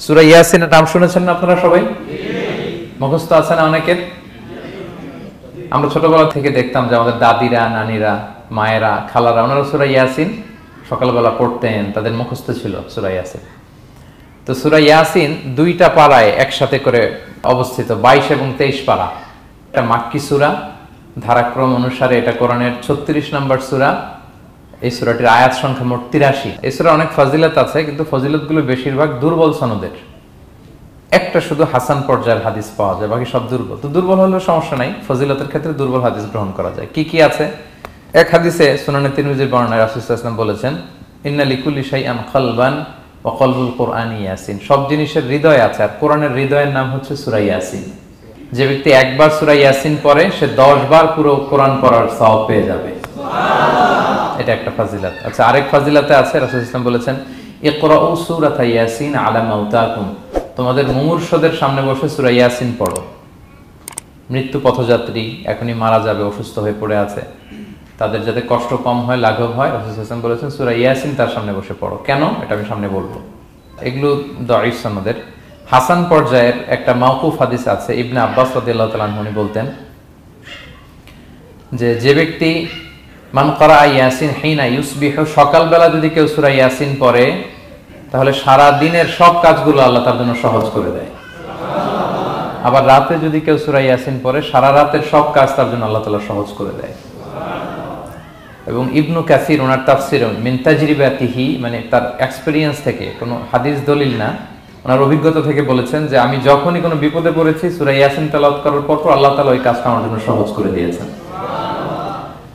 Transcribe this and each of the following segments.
সূরা ইয়াসিনের নাম শুনেছেন না আপনারা সবাই? মুখস্থ আছে না অনেকের? আমরা ছোটবেলা থেকে দেখতাম যে আমাদের দাদিরা, নানিরা, মায়েরা, খালারা ওনারা সূরা ইয়াসিন সকালবেলা পড়তেন, তাদের মুখস্থ ছিল সূরা ইয়াসিন। তো সূরা ইয়াসিন দুইটা পারায় একসাথে করে অবস্থিত, 22 এবং 23 পারা। এটা মাক্কি সূরা, ধারাক্রম অনুসারে এটা কোরআনের 36 নম্বর সূরা। এই সূরাটির আয়াত সংখ্যা মোট 83। এই সূরার অনেক ফজিলত আছে, কিন্তু ফজিলতগুলো বেশিরভাগ দুর্বল সনদের। একটা শুধু হাসান পর্যায়ের হাদিস পাওয়া যায়, বাকি সব দুর্বল। তো দুর্বল হলেও সমস্যা নাই, ফজিলতের ক্ষেত্রে দুর্বল হাদিস গ্রহণ করা যায়। কি কি আছে? এক হাদিসে সুনানে তিরমিজির বর্ণনায় রাসূল সাল্লাল্লাহু আলাইহি ওয়াসাল্লাম বলেছেন, ইন্না লিকুল্লি শাইআন কলবান ওয়া কলবুল কুরআনি ইয়াসিন। সব জিনিসের হৃদয় আছে, আর কোরআনের হৃদয়ের নাম হচ্ছে সূরা ইয়াসিন। যে ব্যক্তি একবার সূরা ইয়াসিন পড়ে, সে 10 বার পুরো কোরআন পড়ার সওয়াব পেয়ে যাবে। এটা একটা ফাজিলত। আচ্ছা, আরেক ফাজিলতে আছে, রাসূল সাল্লাল্লাহু আলাইহি ওয়াসাল্লাম বলেছেন, ইকরাউ সূরাতা ইয়াসিন আলা মাউতাকুম। তোমাদের মুমূর্ষদের সামনে বসে সূরা ইয়াসিন পড়ো। মৃত্যু পথযাত্রী এখনই মারা যাবে, অসুস্থ হয়ে পড়ে আছে, তাদের যাতে কষ্ট কম হয়, লাঘব হয়, রাসূল সাল্লাল্লাহু আলাইহি ওয়াসাল্লাম বলেছেন সূরা ইয়াসিন তার সামনে বসে পড়ো। কেন? এটা আমি সামনে বলবো। এগুলো দাঈফ সনদের। হাসান পর্যায়ের একটা মাওকুফ হাদিস আছে, ইবনে আব্বাস রাদিয়াল্লাহু তাআলা আনহু বলতেন যে ব্যক্তি মান ক্বারা ইয়াসিন হিনা ইউসবিহু, সকালবেলা যদি কেউ সূরা ইয়াসিন পড়ে, তাহলে সারা দিনের সব কাজগুলো আল্লাহ তার জন্য সহজ করে দেয়। আবার রাতে যদি কেউ সূরা ইয়াসিন পড়ে, সারা রাতের সব কাজ তার জন্য আল্লাহ তাআলা সহজ করে দেয়। এবং ইবনু কাসির ওনার তাফসির মিন তাজরিবাতিহি, মানে তার এক্সপেরিয়েন্স থেকে, কোনো হাদিস দলিল না, ওনার অভিজ্ঞতা থেকে বলেছেন যে আমি যখনই কোনো বিপদে পড়েছি সূরা ইয়াসিন তেলাওয়াত করার পর আল্লাহ তাআলা ওই কাজটা আমার জন্য সহজ করে দিয়েছেন।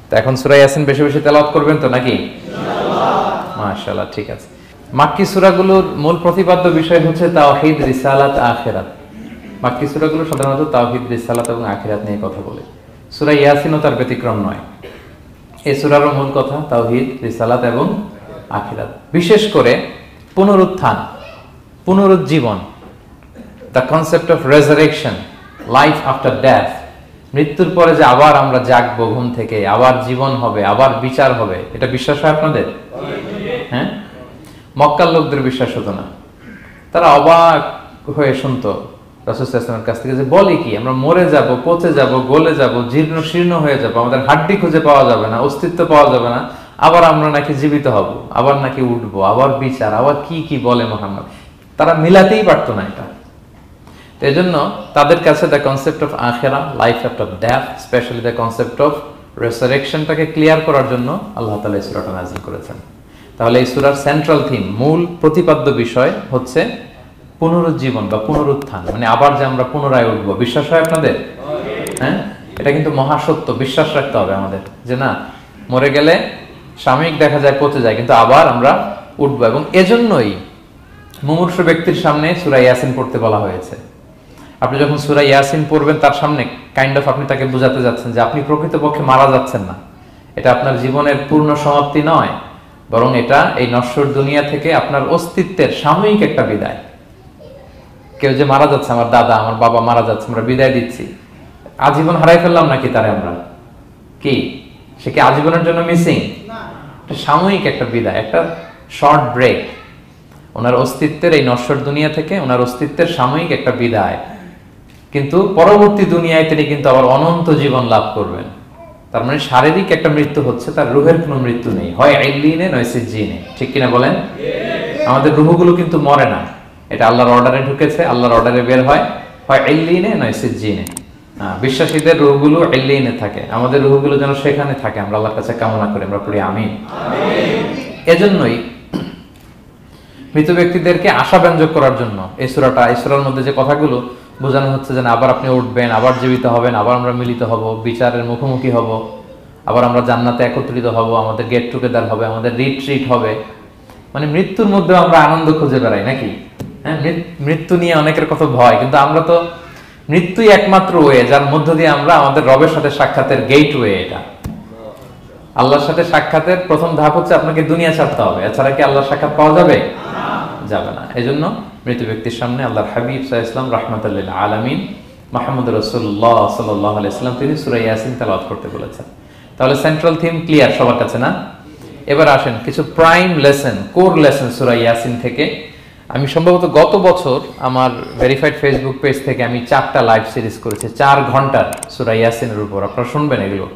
তো এখন সূরা ইয়াসিন বেশি বেশি তেলাওয়াত করবেন তো নাকি? ইনশাআল্লাহ। মাশাআল্লাহ, ঠিক আছে। মাক্কি সূরাগুলোর মূল প্রতিপাদ্য বিষয় হচ্ছে তাওহীদ, রিসালাত, আখিরাত। মাক্কি সূরাগুলো সাধারণত তাওহীদ, রিসালাত এবং আখিরাত নিয়ে কথা বলে। সূরা ইয়াসিনও তার ব্যতিক্রম নয়। এই সূরারও মূল কথা তাওহীদ, রিসালাত এবং আখিরাত। বিশেষ করে পুনরুত্থান, পুনরুজ্জীবন, the concept of resurrection, life after death. মৃত্যুর পরে যে আবার আমরা জাগবো ঘুম থেকে, আবার জীবন হবে, আবার বিচার হবে, এটা বিশ্বাস হয় আপনাদের? হ্যাঁ, মক্কার লোকদের বিশ্বাস হতো না। তারা অবাক হয়ে শুনতো রাসূল সাল্লাল্লাহু আলাইহি ওয়াসাল্লামের কাছ থেকে যে বলে কি, আমরা মরে যাব, পচে যাব, গলে যাব, জীর্ণ শীর্ণ হয়ে যাব, আমাদের হাড্ডি খুঁজে পাওয়া যাবে না, অস্তিত্ব পাওয়া যাবে না, আবার আমরা নাকি জীবিত হব, আবার নাকি উঠবো, আবার বিচার, আবার কি কি বলে মুহাম্মদ। তারা মিলাতেই পারতো না এটা। তো এজন্য তাদের কাছে দ্য কনসেপ্ট অফ আখিরা, life after death, specially the concept of রেসারেকশনটাকে ক্লিয়ার করার জন্য আল্লাহ তাআলা এই সূরাটা নাযিল করেছেন। তাহলে এই সূরার সেন্ট্রাল থিম, মূল প্রতিপাদ্য বিষয় হচ্ছে পুনরুজ্জীবন বা পুনরুত্থান, মানে আবার যে আমরা পুনরায় উঠবো। বিশ্বাস হয় আপনাদের? হ্যাঁ, এটা কিন্তু মহাসত্য, বিশ্বাস রাখতে হবে আমাদের যে না, মরে গেলে সাময়িক দেখা যায় পচে যায়, কিন্তু আবার আমরা উঠবো। এবং এজন্যই মুমূর্ষু ব্যক্তির সামনে সূরা ইয়াসিন পড়তে বলা হয়েছে। আপনি যখন সূরা ইয়াসিন পড়বেন, তার সামনে কাইন্ড অফ আপনি তাকে বোঝাতে যাচ্ছেন যে আপনি প্রকৃতপক্ষে মারা যাচ্ছেন না, এটা আপনার জীবনের পূর্ণ সমাপ্তি নয়, বরং এটা এই নশ্বর দুনিয়া থেকে আপনার অস্তিত্বের সাময়িক একটা বিদায়। কেউ যে মারা যাচ্ছে, আমার দাদা, আমার বাবা মারা যাচ্ছে, আমরা বিদায় দিচ্ছি, আজীবন হারাই ফেললাম নাকি তারে আমরা? কি সে কি আজীবনের জন্য মিসিং? এটা সাময়িক একটা বিদায়, একটা শর্ট ব্রেক। ওনার অস্তিত্বের এই নশ্বর দুনিয়া থেকে ওনার অস্তিত্বের সাময়িক একটা বিদায়, কিন্তু পরবর্তী দুনিয়ায় তিনি কিন্তু আবার অনন্ত জীবন লাভ করবেন। তার মানে শারীরিক একটা মৃত্যু হচ্ছে, তার রুহের কোনো মৃত্যু নেই, হয় ইল্লিনে নয় সিজ্জিনে। ঠিক কিনা বলেন? আমাদের রুহগুলো কিন্তু মরে না, এটা আল্লাহর অর্ডারে ঢুকেছে, আল্লাহর অর্ডারে বের হয়, হয় ইল্লিনে নয় সিজ্জিনে। বিশ্বাসীদের রুহগুলো ইল্লিনে থাকে, আমাদের রুহগুলো যেন সেখানে থাকে, আমরা আল্লাহর কাছে কামনা করি, আমরা পড়ি আমিন। এজন্যই মৃত ব্যক্তিদেরকে আশাব্যঞ্জক করার জন্য এই সূরাটা, এই সূরার মধ্যে যে কথাগুলো বোঝানো হচ্ছে যে আবার আপনি উঠবেন, আবার জীবিত হবেন, আবার আমরা মিলিত হব, বিচারের মুখোমুখি হব, আবার আমরা জান্নাতে একত্রিত হব, আমাদের গেট টুগেদার হবে, আমাদের রিট্রিট হবে। মানে মৃত্যুর মধ্যে আমরা আনন্দ খুঁজে বেড়াই নাকি? হ্যাঁ, মৃত্যু নিয়ে অনেকের কত ভয়, কিন্তু আমরা তো মৃত্যুই একমাত্র ওয়ে যার মধ্য দিয়ে আমরা আমাদের রবের সাথে সাক্ষাতের গেটওয়ে। এটা আল্লাহর সাথে সাক্ষাতের প্রথম ধাপ হচ্ছে আপনাকে দুনিয়া ছাড়তে হবে, এছাড়া কি আল্লাহর সাক্ষাৎ পাওয়া যাবে? যাবে না। এজন্য মৃত ব্যক্তির সামনে আল্লাহর হাবিব সাল্লাল্লাহু আলাইহি ওয়াসাল্লাম রাহমাতুল লিল আলামিন মুহাম্মদ রাসূলুল্লাহ সাল্লাল্লাহু আলাইহি ওয়াসাল্লাম তিনি সূরা ইয়াসিন তেলাওয়াত করতে বলেছেন। তাহলে সেন্ট্রাল থিম ক্লিয়ার সবার কাছে না? এবার আসেন কিছু প্রাইম লেসন, কোর লেসন সূরা ইয়াসিন থেকে আমি সম্ভবত গত বছর আমার ভেরিফাইড ফেসবুক পেজ থেকে আমি 4টা লাইভ সিরিজ করেছি 4 ঘন্টার সূরা ইয়াসিনের উপর। আপনারা শুনবেন এগুলো,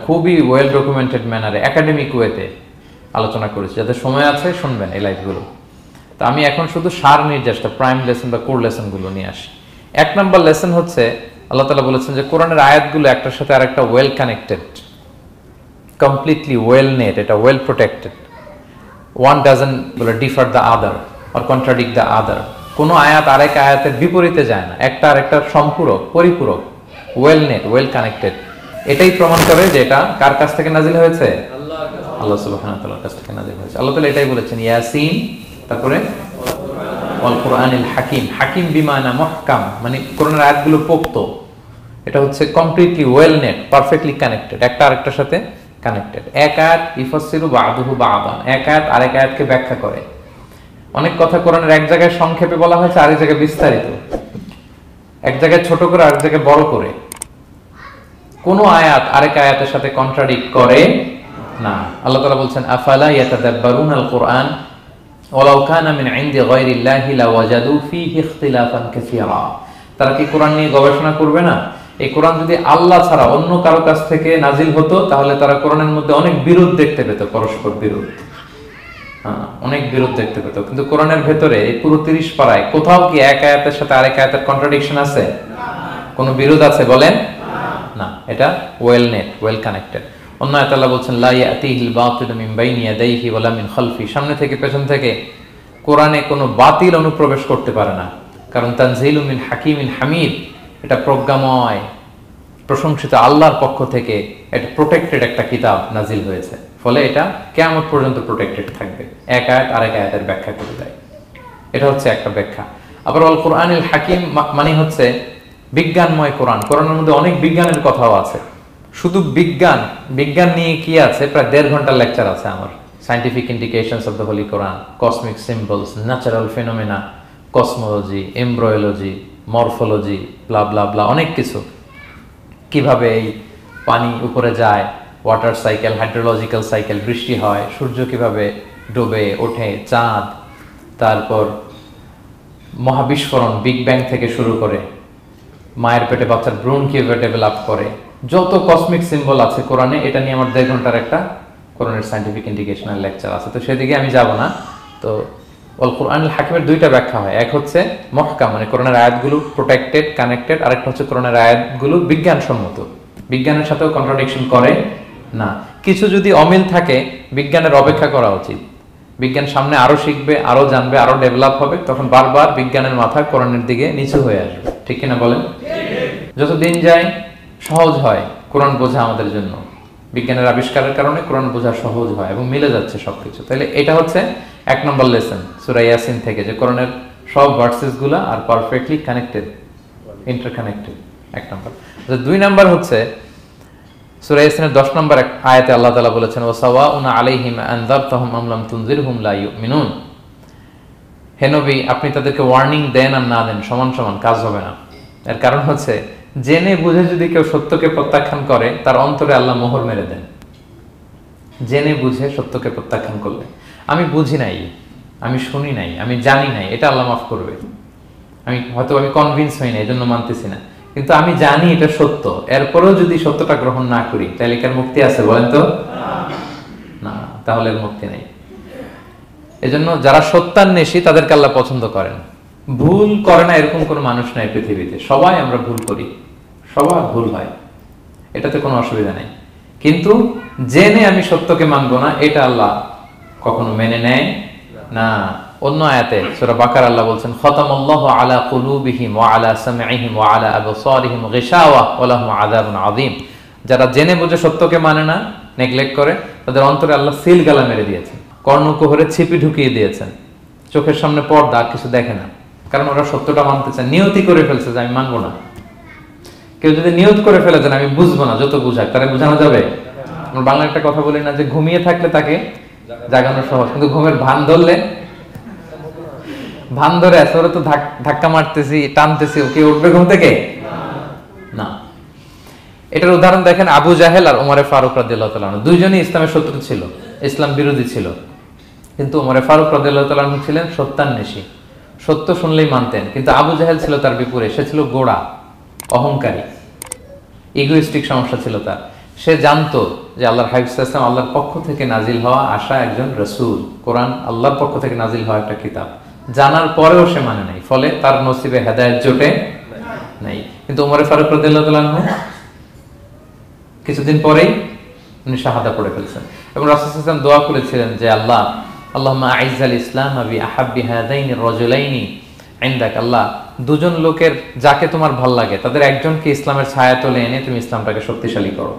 খুবই ওয়েল ডকুমেন্টেড ম্যানারে একাডেমিক ওয়েতে আলোচনা করেছি। যাদের সময় আছে শুনবেন এই লাইভগুলো। তো আমি এখন শুধু সার নির্যাসটা প্রাইম লেসন বা কোর লেসনগুলো নিয়ে আসি। 1 নম্বর লেসন হচ্ছে আল্লাহ তাআলা বলেছেন যে কোরআনের আয়াতগুলো একটার সাথে আরেকটা well connected, completely well knit, এটা well protected. One doesn't differ the other or contradict the other. কোনো আয়াত আরেক আয়াতের বিপরীতে যায় না, একটা আরেকটা সম্পূরক, পরিপূরক, ওয়েল নেট, ওয়েল কানেক্টেড। এটাই প্রমাণ করে যে এটা কার কাছ থেকে নাজিল হয়েছে? আল্লাহ সুবহানাহু ওয়া তাআলার কাছ থেকে নাজিল হয়েছে। আল্লাহ তাআলা এটাই বলেছেন ইয়াসিন, তারপরে ওয়াল কুরআনিল হাকিম। হাকিম বিমানা মুহকাম, মানে কোরআনের আয়াতগুলো পোক্ত। এটা হচ্ছে completely well net, perfectly connected, একটা আরেকটার সাথে কানেক্টেড। এক আয়াত ইফাসসিরু বা'দুহু বা'দান, এক আয়াত আরেক আয়াতকে ব্যাখ্যা করে। অনেক কথা কোরআনের এক জায়গায় সংক্ষেপে বলা হয়েছে, আরেক জায়গায় বিস্তারিত, এক জায়গায় ছোট করে আরেক জায়গায় বড় করে। কোন আয়াত আরেক আয়াতের সাথে কন্ট্রাডিক্ট করে না। আল্লাহ তাআলা বলছেন আফালা ইয়াতাদাব্বারুনাল কুরআন ওয়ালাউ কানা মিন ইনদি গায়রিল্লাহি লাওয়াজাদু ফীহি ইখতিলাফান কাসীরা। তারা কি কোরআন নিয়ে গবেষণা করবে না? এই কোরআন যদি আল্লাহ ছাড়া অন্য কারো কাছ থেকে নাজিল হতো তাহলে তারা কোরআনের মধ্যে অনেক বিরোধ দেখতে পেত, পরস্পর বিরোধ, অনেক বিরোধ দেখতে পেত। কিন্তু কোরআনের ভেতরে এই পুরো 30 পারায় কোথাও কি এক আয়াতের সাথে আরেক আয়াতের কন্ট্রাডিকশন আছে? কোনো বিরোধ আছে বলেন? না, এটা ওয়েল নেট, ওয়েল কানেক্টেড। অন্য আয়াতে আল্লাহ বলছেন লা ইয়াতিহিল বাতিলু মিন বাইনি ইয়াদাইহি ওয়ালা মিন খালফি। সামনে থেকে পেছন থেকে কোরআনে কোনো বাতিল অনুপ্রবেশ করতে পারে না, কারণ তানজিলু মিন হাকিমিন হামিদ, এটা প্রজ্ঞাময় প্রশংসিত আল্লাহর পক্ষ থেকে এটা প্রোটেক্টেড একটা কিতাব নাজিল হয়েছে। ফলে এটা কিয়ামত পর্যন্ত প্রোটেক্টেড থাকবে। এক আয়াত আরেক আয়াতের ব্যাখ্যা করে দেয়, এটা হচ্ছে একটা ব্যাখ্যা। আবার আল কুরআনিল হাকিম মানে হচ্ছে বিজ্ঞানময় কোরআন। কোরআনের মধ্যে অনেক বিজ্ঞানের কথাও আছে। শুধু বিজ্ঞান, বিজ্ঞান নিয়ে কি আছে প্রায় 1.5 ঘন্টার লেকচার আছে আমার। Scientific indications of the holy Quran, cosmic symbols, natural phenomena, cosmology, embryology, morphology, blah blah blah, অনেক কিছু। কিভাবে এই পানি উপরে যায়, ওয়াটার সাইকেল, হাইড্রোলজিক্যাল সাইকেল, বৃষ্টি হয়, সূর্য কিভাবে ডুবে ওঠে, চাঁদ, তারপর মহাবিস্ফোরণ, বিগ ব্যাং থেকে শুরু করে মায়ের পেটে বাচ্চার ভ্রূণ কিভাবে ডেভেলপ করে, যত কসমিক সিম্বল আছে কোরআনে, এটা নিয়ে আমার 1.5 ঘন্টার একটা কোরআনের সায়েন্টিফিক ইন্ডিকেশনাল লেকচার আছে। তো সেদিকে আমি যাব না। তো আল কুরআনুল হাকিমের 2টা ব্যাখ্যা হয়। এক হচ্ছে মুহকাম, মানে কোরআনের আয়াতগুলো প্রোটেক্টেড, কানেক্টেড। আরেকটা হচ্ছে কোরআনের আয়াতগুলো বিজ্ঞানসম্মত, বিজ্ঞানের সাথেও কন্ট্রাডিকশন করে না। কিছু যদি অমিল থাকে বিজ্ঞানের অপেক্ষা করা উচিত। বিজ্ঞান সামনে আরো শিখবে, আরো জানবে, আরো ডেভেলপ হবে, তখন বারবার বিজ্ঞানের মাথা কোরআনের দিকে নিচু হয়ে আসবে। ঠিক কিনা বলেন? যত দিন যায় সহজ হয় কোরআন বোঝা আমাদের জন্য। বিজ্ঞানের আবিষ্কারের কারণে কোরআন বোঝা সহজ হয় এবং মিলে যাচ্ছে সবকিছু। তাহলে এটা হচ্ছে 1 নম্বর লেসন সূরা ইয়াসিন থেকে, যে কোরআনের সব ভার্সেস গুলা আর পারফেক্টলি কানেক্টেড, ইন্টারকানেক্টেড। 1 নম্বর। 2 নম্বর হচ্ছে সূরা ইয়াসিনের 10 নম্বর আয়াতে আল্লাহ তাআলা বলেছেন ওয়াসাওয়াউন আলাইহিম আনযারতাহুম আম লাম তুনজিরহুম লা ইউমিনুন। হে নবী, আপনি তাদেরকে ওয়ার্নিং দেন আর না দেন সমান সমান, কাজ হবে না। এর কারণ হচ্ছে জেনে বুঝে যদি কেউ সত্যকে প্রত্যাখ্যান করে তার অন্তরে আল্লাহ মোহর মেরে দেন। জেনে বুঝে সত্যকে প্রত্যাখ্যান করলে, আমি বুঝি নাই, আমি শুনি নাই, আমি জানি নাই, এটা আল্লাহ মাফ করবে। আমি কনভিন্স হই না, এজন্য মানতেছি না, কিন্তু আমি জানি এটা সত্য, এরপরেও যদি সত্যটা গ্রহণ না করি তাহলে কার মুক্তি আছে বলেন তো? না, তাহলে এর মুক্তি নেই। এজন্য যারা সত্যান্বেষী তাদেরকে আল্লাহ পছন্দ করেন। ভুল করে না এরকম কোনো মানুষ নাই পৃথিবীতে। সবাই আমরা ভুল করি, সবার ভুল হয়, এটাতে কোনো অসুবিধা নেই। কিন্তু জেনে আমি সত্যকে মানবো না, এটা আল্লাহ কখনো মেনে নেয় না। অন্য আয়াতে সূরা বাকারা আল্লাহ বলছেন খতামাল্লাহু আলা কুলুবিহিম ওয়া আলা সামঈহিম ওয়া আলা আবসারিহিম গিশাওয়া ওয়া লাহুম আযাবুন আযীম। যারা জেনে বুঝে সত্যকে মানে না, নেগলেক্ট করে, তাদের অন্তরে আল্লাহ সিল গালা মেরে দিয়েছেন, কর্ণকুহরে ছিপি ঢুকিয়ে দিয়েছেন, চোখের সামনে পর্দা, আর কিছু দেখে না। কারণ ওরা সত্যটা মানতে চায়, নিয়তি করে ফেলছে যে আমি মানবো না। কেউ যদি নিয়ত করে ফেলে যে আমি বুঝবো না, যত বুঝাক তারা বোঝানো যাবে। আমরা বাংলা একটা কথা বলি না যে ঘুমিয়ে থাকলে তাকে জাগানো সহজ, কিন্তু ঘুমের ভান ধরলে, ভান ধরে আছে ওরা তো ধাক্কা মারতেছি, টানতেছি, ওকে উঠবে ঘুম থেকে না। এটার উদাহরণ দেখেন আবু জাহেল আর ওমরে ফারুক রাদিয়াল্লাহু তাআলা, দুইজনই ইসলামের শত্রু ছিল, ইসলাম বিরোধী ছিল। কিন্তু ওমরে ফারুক রাদিয়াল্লাহু তাআলা আনহু ছিলেন সত্যান্বেষী, সত্য শুনলেই মানতেন। কিন্তু আবু জাহেল ছিল তার বিপরীত, সে ছিল গোড়া, অহংকারী, ইগোইস্টিক সমস্যা ছিল তার। সে জানতো যে আল্লাহর হাবিব সাল্লাল্লাহু আলাইহি ওয়াসাল্লাম আল্লাহর পক্ষ থেকে নাজিল হওয়া আসা একজন রাসূল, কোরআন আল্লাহর পক্ষ থেকে নাজিল হওয়া একটা কিতাব, জানার পরেও সে মানে নাই, ফলে তার নসিবে হেদায়েত জোটে নাই। কিন্তু ওমর ফারুক রাদিয়াল্লাহু তাআলা আনহু কিছুদিন পরেই উনি শাহাদা পড়ে ফেলছেন এবং রাসূল সাল্লাল্লাহু আলাইহি ওয়াসাল্লাম দোয়া করেছিলেন যে আল্লাহ আল্লাহুম্মা আইজ্জাল ইসলাম বি আহাব্বি হাযাইনি রাজুলাইনি ইনদাক, আল্লাহ দুজন লোকের যাকে তোমার ভালো লাগে তাদের একজনকে ইসলামের ছায়াতলে এনে তুমি ইসলামটাকে শক্তিশালী করো।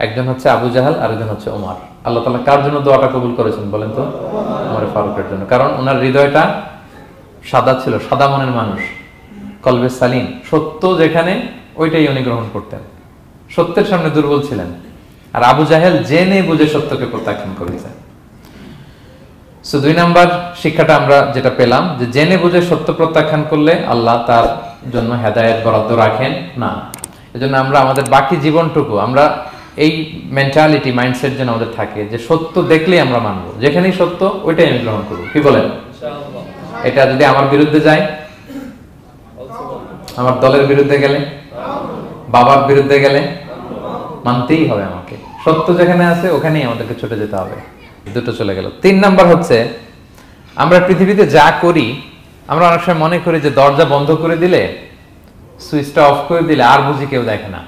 একজন হচ্ছে আবু জাহাল, আরেকজন হচ্ছে ওমর। আল্লাহ তাআলা কার জন্য দোয়াটা কবুল করেছেন বলেন তো? ওমর ফারুকের জন্য, কারণ ওনার হৃদয়টা সাদা ছিল, সাদা মনের মানুষ, কলবে সালিম, সত্য যেখানে ওইটাই উনি গ্রহণ করতেন, সত্যের সামনে দুর্বল ছিলেন। আর আবু জাহেল জেনে বুঝে সত্যকে প্রত্যাখ্যান করেছেন। সো 2 নাম্বার শিক্ষাটা আমরা যেটা পেলাম যে জেনে বুঝে সত্য প্রত্যাখ্যান করলে আল্লাহ তার জন্য হেদায়েত বরাদ্দ রাখেন না। এজন্য আমরা আমাদের বাকি জীবনটুকু আমরা এই মেন্টালিটি, মাইন্ডসেট যেন আমাদের থাকে যে সত্য দেখলেই আমরা মানবো, যেখানেই সত্য ওইটাই আমি গ্রহণ করবো। কি বলেন? এটা যদি আমার বিরুদ্ধে যায়, আমার দলের বিরুদ্ধে গেলে, বাবার বিরুদ্ধে গেলে, মানতেই হবে আমাকে। সত্য যেখানে আছে ওখানেই আমাদেরকে ছুটে যেতে হবে। দুটো চলে গেল। 3 নাম্বার হচ্ছে আমরা পৃথিবীতে যা করি আমরা অনেক সময় মনে করি যে দরজা বন্ধ করে দিলে, সুইচটা অফ করে দিলে আর বুঝি কেউ দেখে না।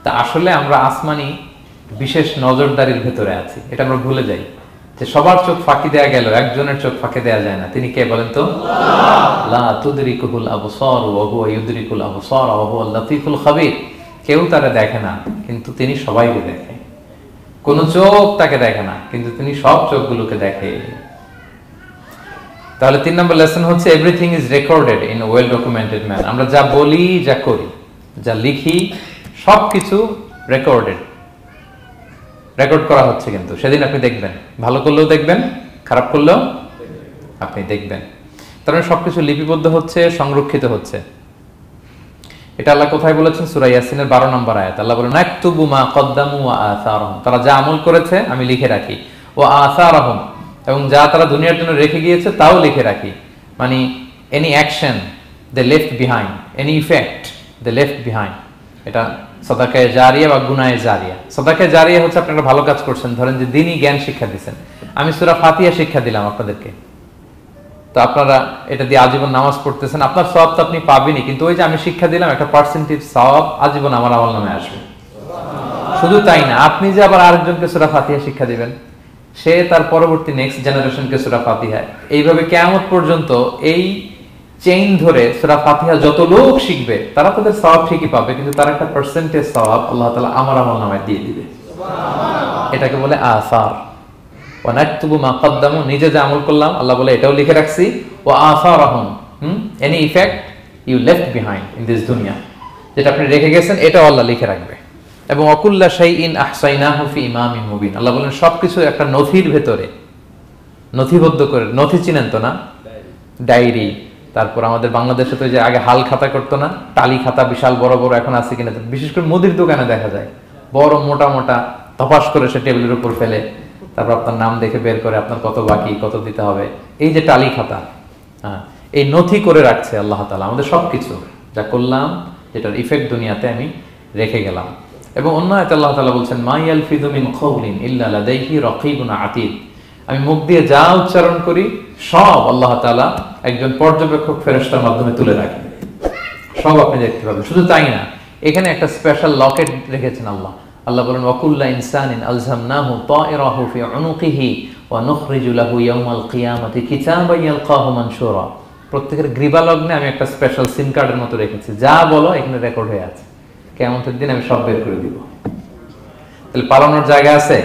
তা আসলে আমরা আসমানি বিশেষ নজরদারির ভেতরে আছি, এটা আমরা ভুলে যাই যে সবার চোখ ফাঁকি দেয়া গেল, একজনের চোখ ফাঁকি দেয়া যায় না। তিনি কে বলেন তো? লা তুদরিকুল আবসার ওয়া হুয়া ইউদরিকুল আবসার ওয়া হুয়াল লাতীফুল খাবীর। কেউ তারে দেখে না কিন্তু তিনি সবাইকে দেখে। কোন চোখ তাকে দেখে না কিন্তু তিনি সব চোখগুলোকে দেখে। তাহলে 3 নম্বর লেসন হচ্ছে everything is recorded in a well documented man. আমরা যা বলি, যা করি, যা লিখি সবকিছু রেকর্ডেড, রেকর্ড করা হচ্ছে। কিন্তু সেদিন আপনি দেখবেন, ভালো করলেও দেখবেন, খারাপ করলেও আপনি দেখবেন। তার মানে সবকিছু লিপিবদ্ধ হচ্ছে, সংরক্ষিত হচ্ছে। এটা আল্লাহ কোথায় বলেছেন? সূরা ইয়াসিনের 12 নম্বর আয়াত। আল্লাহ বলেন নাকতুবু মা কদ্দামু ওয়া আসারহুম, তারা যা আমল করেছে আমি লিখে রাখি। ওয়া আসারহুম, এবং যা তারা দুনিয়ার জন্য রেখে গিয়েছে তাও লিখে রাখি। মানে এনি অ্যাকশন দে লেফট বিহাইন্ড, এনি ইফেক্ট দে লেফট বিহাইন্ড। এটা সাদাকায়ে জারিয়া বা গুনায়ে জারিয়া। সাদাকায়ে জারিয়া হচ্ছে আপনি একটা ভালো কাজ করছেন, ধরেন যে দ্বীনি জ্ঞান শিক্ষা দিচ্ছেন। আমি সূরা ফাতিহা শিক্ষা দিলাম আপনাদেরকে, তো আপনারা এটা দিয়ে আজীবন নামাজ পড়তেছেন, আপনার সওয়াব তো আপনি পাবেনই, কিন্তু ওই যে আমি শিক্ষা দিলাম একটা পার্সেন্টেজ সওয়াব আজীবন আমার আমলনামে আসবে। শুধু তাই না, আপনি যে আবার আরেকজনকে সূরা ফাতিহা শিক্ষা দিবেন, সে তার পরবর্তী নেক্সট জেনারেশনকে সূরা ফাতিহা, এইভাবে কিয়ামত পর্যন্ত এই চেইন ধরে সূরা ফাতিহা যত লোক শিখবে তারা তাদের সওয়াব ঠিকই পাবে, কিন্তু তার একটা পার্সেন্টেজ সওয়াব আল্লাহ তাআলা আমার আমলনামায় দিয়ে দিবে। এটাকে বলে আসার। ওয়া নাকতুবু মা কদ্দামু, নিজে যে আমল করলাম আল্লাহ বলে এটাও লিখে রাখছি। ওয়া আসারহুম, any effect you left behind in this দুনিয়া, যেটা আপনি রেখে গেছেন এটাও আল্লাহ লিখে রাখবে। এবং অকুল্লা শাইইন আহসাইনাহু ফি ইমামিন মুবিন, আল্লাহ বলেন সবকিছু একটা নথির ভেতরে নথিবদ্ধ করে। নথি চিনেন তো না? ডায়েরি। তারপর আমাদের বাংলাদেশে তো যে আগে হাল খাতা করতো না, টালি খাতা বিশাল বড় বড়, এখন আছে কিনা, বিশেষ করে মুদির দোকানে দেখা যায় বড় মোটা মোটা তপাস করে সে টেবিলের উপর ফেলে, তারপর আপনার নাম দেখে বের করে আপনার কত বাকি, কত দিতে হবে। এই যে টালি খাতা, এই নথি করে রাখছে আল্লাহ তাআলা আমাদের সবকিছু যা করলাম, যেটার ইফেক্ট দুনিয়াতে আমি রেখে গেলাম। এবং অন্য আয়াতে আল্লাহ তাআলা বলছেন মা ইয়ালফিযু মিন কওলিন ইল্লা লাদাইহি রাকীবুন আতীদ, আমি মুখ দিয়ে যা উচ্চারণ করি সব আল্লাহ তাআলা একজন পর্যবেক্ষক ফেরেশতার মাধ্যমে তুলে রাখেন, সব আপনি দেখতে পাবেন। শুধু তাই না, এখানে একটা স্পেশাল লকেট রেখেছেন আল্লাহ। আল্লাহ বলেন ওয়াকুল্লা ইনসানিন আলজামনাহু তায়রাহু ফি উনুকিহি ওয়া নুখরিজু লাহু ইয়াওমাল কিয়ামাতি কিতাবান ইয়ালকাহু মানশুরা। প্রত্যেকের গ্রীবালগ্নে আমি একটা স্পেশাল সিম কার্ডের মতো রেখেছি, যা বলো এখানে রেকর্ড হয়ে আছে, কিয়ামতের দিন আমি সব বের করে দিব। তাহলে পালানোর জায়গা আছে?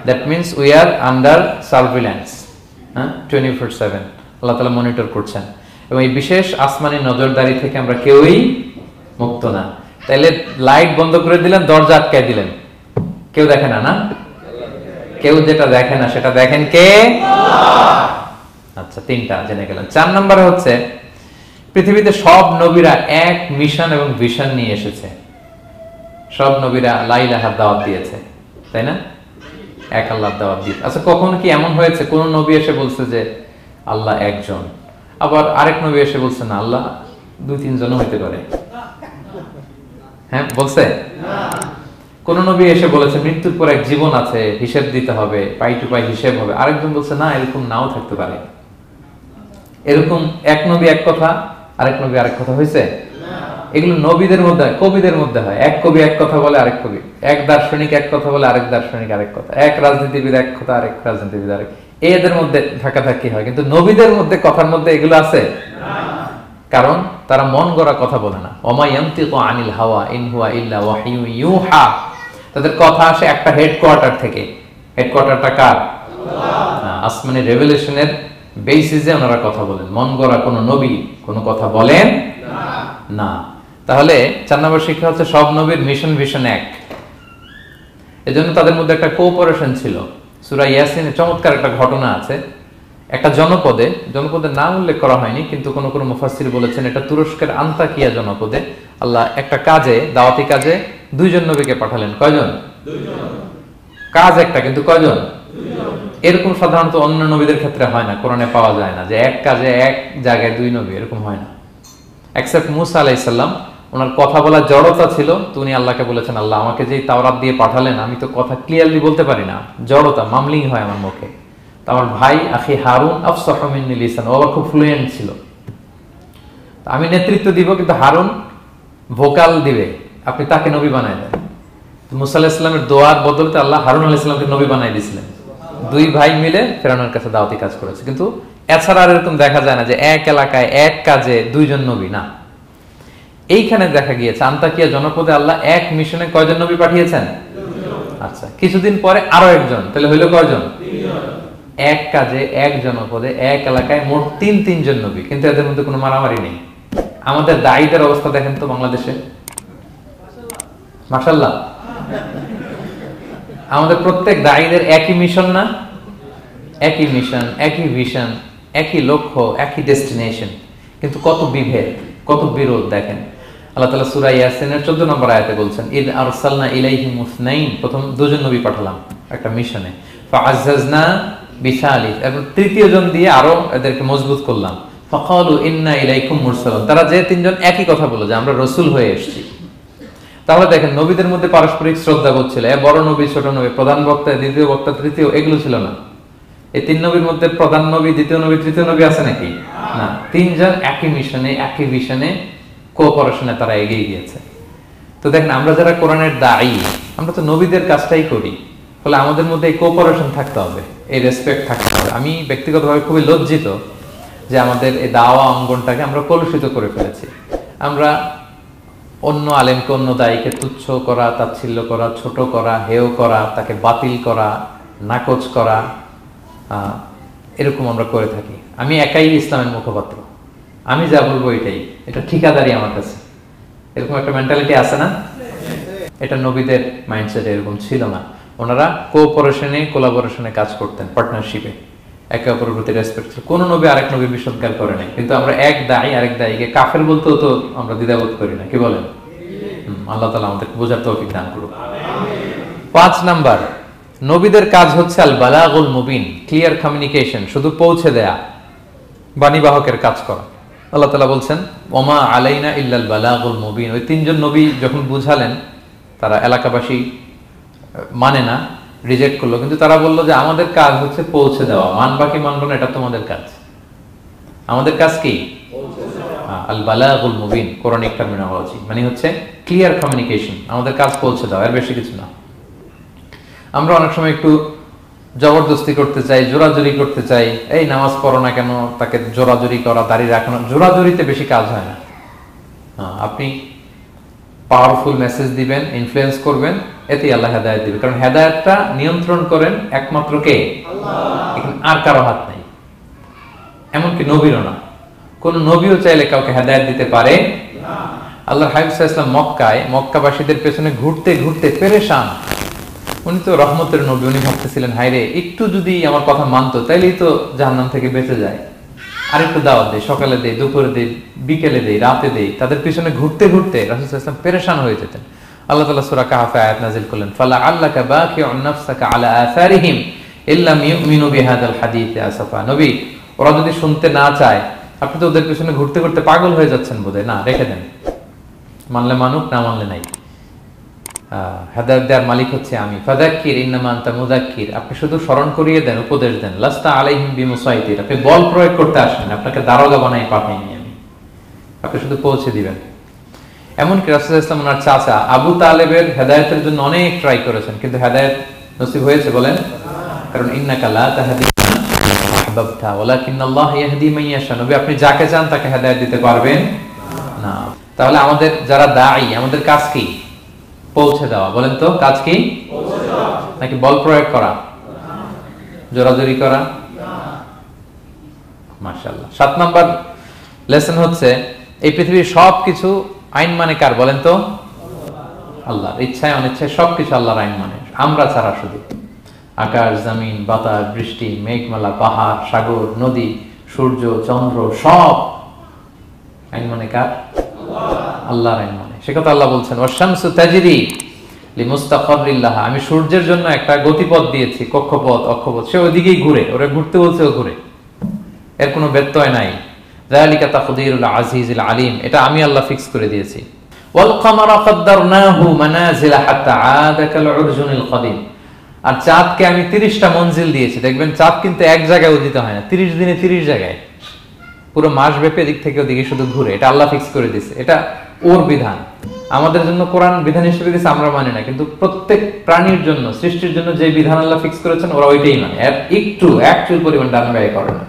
That means we are under surveillance, 24/7 আল্লাহ তাআলা মনিটর করছেন। এবং এই বিশেষ আসমানি নজরদারি থেকে আমরা কেউই মুক্ত না। তাইলে লাইট বন্ধ করে দিলেন, দরজা আটকায় দিলেন, কেউ দেখে না, না? কেউ যেটা দেখে না সেটা দেখেন কে? আচ্ছা, 3টা জেনে গেলেন। 4 নম্বরে হচ্ছে পৃথিবীতে সব নবীরা এক মিশন এবং ভিশন নিয়ে এসেছে। সব নবীরা লা ইলাহার দাওয়াত দিয়েছে, তাই না? এক আল্লাহর দাওয়াত দিতে। আচ্ছা, কখনো কি এমন হয়েছে কোন নবী এসে বলছে যে আল্লাহ একজন, আবার আরেক নবী এসে বলছে না আল্লাহ 2-3 জন হইতে পারে? হ্যাঁ, বলছে? কোন নবী এসে বলেছে মৃত্যুর পর এক জীবন আছে, হিসেব দিতে হবে, পাই টু পাই হিসেব হবে? আরেকজন বলছে না, এরকম নাও থাকতে পারে। এরকম এক নবী এক কথা, আরেক নবী আরেক কথা হয়েছে? এগুলো নবীদের মধ্যে, কবিদের মধ্যে হয়। এক কবি এক কথা বলে, আরেক কবি, এক দার্শনিক এক কথা বলে, আরেক দার্শনিক আরেক কথা, এক রাজনীতিবিদ এক কথা, আরেক রাজনীতিবিদ আরেক। এদের মধ্যে ধাক্কাধাক্কি হয়, কিন্তু নবীদের মধ্যে কথার মধ্যে এগুলো আছে? কারণ তারা মন গড়া কথা বলে না। ওমা ইয়ানতিকু আনিল হাওয়া ইন হুয়া ইল্লা ওয়াহয়ু ইউহা। তাদের কথা আসে একটা হেডকোয়ার্টার থেকে। হেডকোয়ার্টারটা কার? আল্লাহ। আসমানি রেভেলেশনের বেসিসে ওনারা কথা বলেন। মন গড়া কোনো নবী কোনো কথা বলেন না। তাহলে 4 নম্বর শিক্ষা হচ্ছে সব নবীর মিশন ভিশন এক। এজন্য তাদের মধ্যে একটা কোঅপারেশন ছিল। সূরা ইয়াসিনে চমৎকার একটা ঘটনা আছে। একটা জনপদের নাম উল্লেখ করা হয়নি, কিন্তু কোন কোন মুফাসসির বলেছেন এটা তুরস্কের আন্তাকিয়া জনপদে আল্লাহ একটা কাজে, দাওয়াতি কাজে 2 জন নবীকে পাঠালেন। কয়জন? 2 জন। কাজ একটা, কিন্তু কয়জন? 2 জন। এরকম সাধারণত অন্য নবীদের ক্ষেত্রে হয় না, কোরআনে পাওয়া যায় না যে এক কাজে এক জায়গায় 2 নবী, এরকম হয় না। এক্সেপ্ট মুসা আলাইহিস সালাম, ওনার কথা বলার জড়তা ছিল, তো উনি আল্লাহকে বলেছেন আল্লাহ আমাকে যেই তাওরাত দিয়ে পাঠালেন আমি তো কথা ক্লিয়ারলি বলতে পারি না, জড়তা, মামলিং হয় আমার মুখে। তো আমার ভাই আখি হারুন আফসাহু মিন্নি লিসান, ও খুব ফ্লুয়েন্ট ছিল, আমি নেতৃত্ব দিব, কিন্তু হারুন ভোকাল দিবে, আপনি তাকে নবী বানায় দেন। মুসা আলাইহিস সালামের দোয়ার বদলতে আল্লাহ হারুন আলাইহিস সালামকে নবী বানায় দিয়েছিলেন। 2 ভাই মিলে ফেরাউনের কাছে দাওয়াতি কাজ করেছে। কিন্তু এছাড়া আর এরকম দেখা যায় না যে এক এলাকায় এক কাজে 2 জন নবী, না। এইখানে দেখা গিয়েছে আন্তাকিয়া জনপদে আল্লাহ এক মিশনে কয়জন নবী পাঠিয়েছেন? 2 জন। আচ্ছা, কিছুদিন পরে আরো একজন, তাহলে হইল কয়জন? 3 জন। এক কাজে এক জনপদে এক এলাকায় মোট 3 জন নবী, কিন্তু এদের মধ্যে কোনো মারামারি নেই। আমাদের দায়ীদের অবস্থা দেখেন তো বাংলাদেশে, মাশাআল্লাহ। আমাদের প্রত্যেক দায়ীদের একই মিশন না? একই মিশন, একই ভিশন, একই লক্ষ্য, একই ডেস্টিনেশন, কিন্তু কত বিভেদ, কত বিরোধ দেখেন। আল্লাহ তাআলা সূরা ইয়াসিনের 14 নম্বর আয়াতে বলছেন ইদ আরসালনা ইলাইহিম মুসনাইন, প্রথম 2 জন নবী পাঠালাম একটা মিশনে, ফাআজ্জাজনা বিসালিস, এবং 3য় জন দিয়ে আরো এদেরকে মজবুত করলাম, ফাকালু ইন্না ইলাইকুম মুরসালুন, তারা যে 3 জন একই কথা বলল যে আমরা রাসূল হয়ে এসেছি। তাহলে দেখেন নবীদের মধ্যে পারস্পরিক শ্রদ্ধাবোধ ছিল। বড় নবী, ছোট নবী, প্রধান বক্তা, দ্বিতীয় বক্তা, তৃতীয়, এগুলো ছিল না। এই 3 নবীর মধ্যে প্রধান নবী, দ্বিতীয় নবী, তৃতীয় নবী আছে নাকি? না। 3 জন একই মিশনে, একই ভিশনে, কোঅপারেশনে তারা এগিয়ে গিয়েছে। তো দেখেন আমরা যারা কোরআনের দায়ী, আমরা তো নবীদের কাজটাই করি, ফলে আমাদের মধ্যে এই কোঅপারেশন থাকতে হবে, এই রেসপেক্ট থাকতে হবে। আমি ব্যক্তিগতভাবে খুবই লজ্জিত যে আমাদের এই দাওয়া অঙ্গনটাকে আমরা কলুষিত করে ফেলেছি। আমরা অন্য আলেমকে, অন্য দায়ীকে তুচ্ছ করা, তাচ্ছিল্য করা, ছোট করা, হেয় করা, তাকে বাতিল করা, নাকচ করা, এরকম আমরা করে থাকি। আমি একাই ইসলামের মুখপাত্র, আমি যা বলবো এটাই, এটা ঠিকাদারি আমার কাছে, এরকম একটা মেন্টালিটি আছে না? এটা নবীদের মাইন্ডসেট এরকম ছিল না। ওনারা কোঅপারেশনে, কোলাবোরেশনে কাজ করতেন, পার্টনারশিপে, একে অপরের প্রতি রেসপেক্ট ছিল। কোন নবী আরেক নবীর বিসৎকার করে নাই, কিন্তু আমরা এক দায়ী আরেক দায়ীকে কাফের বলতেও তো আমরা দ্বিধাবোধ করি না, কি বলেন? আল্লাহ তাআলা আমাদেরকে বোঝার তৌফিক দান করুন। 5 নাম্বার, নবীদের কাজ হচ্ছে আল বালাগুল মুবিন, ক্লিয়ার কমিউনিকেশন, শুধু পৌঁছে দেয়া, বাণীবাহকের কাজ করা। আল্লাহ তাআলা বলছেন ওমা আলাইনা ইল্লাল বালাগুল মুবিন। ওই 3 জন নবী যখন বুঝালেন, তারা এলাকাবাসী মানে না, রিজেক্ট করলো, কিন্তু তারা বললো যে আমাদের কাজ হচ্ছে পৌঁছে দেওয়া, মানবা কি মানবো না এটা তোমাদের কাজ, আমাদের কাজ কি? আল বালাগুল মুবিন, কোরআনিক টার্মিনোলজি, মানে হচ্ছে ক্লিয়ার কমিউনিকেশন, আমাদের কাজ পৌঁছে দেওয়া, এর বেশি কিছু না। আমরা অনেক সময় একটু জবরদস্তি করতে চাই, জোরাজুরি করতে চাই, এই নামাজ পড়ো না কেন, তাকে জোরাজুরি করা, দাঁড়িয়ে রাখানো, জোরাজুরিতে বেশি কাজ হয় না। আপনি পাওয়ারফুল মেসেজ দিবেন, ইনফ্লুয়েন্স করবেন, এতেই আল্লাহ হেদায়েত দিবে, কারণ হেদায়েতটা নিয়ন্ত্রণ করেন একমাত্র কে? আল্লাহ। এখানে আর কারো হাত নাই, এমনকি নবীরও না। কোন নবীও চাইলে কাউকে হেদায়েত দিতে পারে না। আল্লাহর হাবিব সাল্লাল্লাহু আলাইহি ওয়াসাল্লাম মক্কায় মক্কাবাসীদের পেছনে ঘুরতে ঘুরতে পেরেশান। উনি তো রহমতের নবী, উনি ভাবতেছিলেন হায়রে একটু যদি আমার কথা মানতো তাইলেই তো জাহান্নাম থেকে বেঁচে যায়, আর একটু দাওয়াত দেই, সকালে দেই, দুপুরে দেই, বিকেলে দেই, রাতে দেই। তাদের পিছনে ঘুরতে ঘুরতে রাসূল সাল্লাল্লাহু আলাইহি ওয়াসাল্লাম পেরেশান হয়ে যেতেন। আল্লাহ তাআলা সূরা কাহফে আয়াত নাযিল করলেন, ফালাআল্লাকা বাকিউন নাফসাকা আলা আসারিহিম ইল্লাম ইউমিনু বিহাদাল হাদীসি আসাফা। নবী, ওরা যদি শুনতে না চায়, আপনি তো ওদের পিছনে ঘুরতে ঘুরতে পাগল হয়ে যাচ্ছেন বোধহয়, না রেখে দেন, মানলে মানুক, না মানলে নাই। হেদায়েত দেওয়ার মালিক হচ্ছে আমি। ফাযাক্কির ইন্নামা আনতা মুযাক্কির, আপনি শুধু স্মরণ করিয়ে দেন, উপদেশ দেন। লাস্তা আলাইহিম বিমুসাইতির, আপনি বল প্রয়োগ করতে আসেন, আপনাকে দারোগা বানাই পাঠাইনি আমি, আপনি শুধু পৌঁছে দিবেন। এমনকি রাসূল সাল্লাল্লাহু আলাইহি ওয়াসাল্লাম ওনার চাচা আবু তালেবের হেদায়েতের জন্য অনেক ট্রাই করেছেন, কিন্তু হেদায়েত নসিব হয়েছে বলেন? কারণ ইন্নাকা লা তাহদি মান আহবাবতা ওয়ালাকিন্নাল্লাহ ইয়াহদি মান ইয়াশা। নবী, আপনি যাকে চান তাকে হেদায়েত দিতে পারবেন না। তাহলে আমাদের যারা দাঈ, আমাদের কাজ কি? পৌঁছে দেওয়া। বলেন তো, কাজ কি? পৌঁছে দেওয়া। নাকি বল প্রয়োগ করা, জোরাজুরি করা? মাশাআল্লাহ। 7 নাম্বার লেসন হচ্ছে, এই পৃথিবীর সবকিছু আইন মানে কার? বলেন তো? আল্লাহর। ইচ্ছায় অনিচ্ছায় সবকিছু আল্লাহর আইন মানে, আমরা ছাড়া শুধু। আকাশ, জমিন, বাতাস, বৃষ্টি, মেঘমালা, পাহাড়, সাগর, নদী, সূর্য, চন্দ্র, সব আইন মানে কার? আল্লাহর আইন মানে। সে কথা আল্লাহ বলছেন, ওয়াশ-শামসু তাজরি লিমুস্তাকাররিন লাহা, আমি সূর্যের জন্য একটা গতিপথ দিয়েছি, কক্ষপথ, অক্ষপথ, সে ওইদিকেই ঘুরে, ওরা ঘুরতে বলছে ও ঘুরে, এর কোনো ব্যত্যয় নাই। যালিকা তাকদীরুল আজিজিল আলিম, এটা আমি আল্লাহ ফিক্স করে দিয়েছি। ওয়াল কামারা কাদ্দারনাহু মানাজিলা হাত্তা আদা কাল উরজুনিল কাদিম, আর চাঁদকে আমি 30টা মঞ্জিল দিয়েছি। দেখবেন চাঁদ কিন্তু এক জায়গায় উদিত হয় না, 30 দিনে 30 জায়গায়, পুরো মাস ব্যাপী এদিক থেকে ওদিকে শুধু ঘুরে। এটা আল্লাহ ফিক্স করে দিয়েছে, এটা ওর বিধান। আমাদের জন্য কোরআন বিধান হিসেবে দিয়েছে, আমরা মানি না, কিন্তু প্রত্যেক প্রাণীর জন্য, সৃষ্টির জন্য যে বিধান আল্লাহ ফিক্স করেছেন, ওরা ওইটাই মানে, এর একটু অ্যাকচুয়াল পরিমাণ ডান ব্যয় করে না।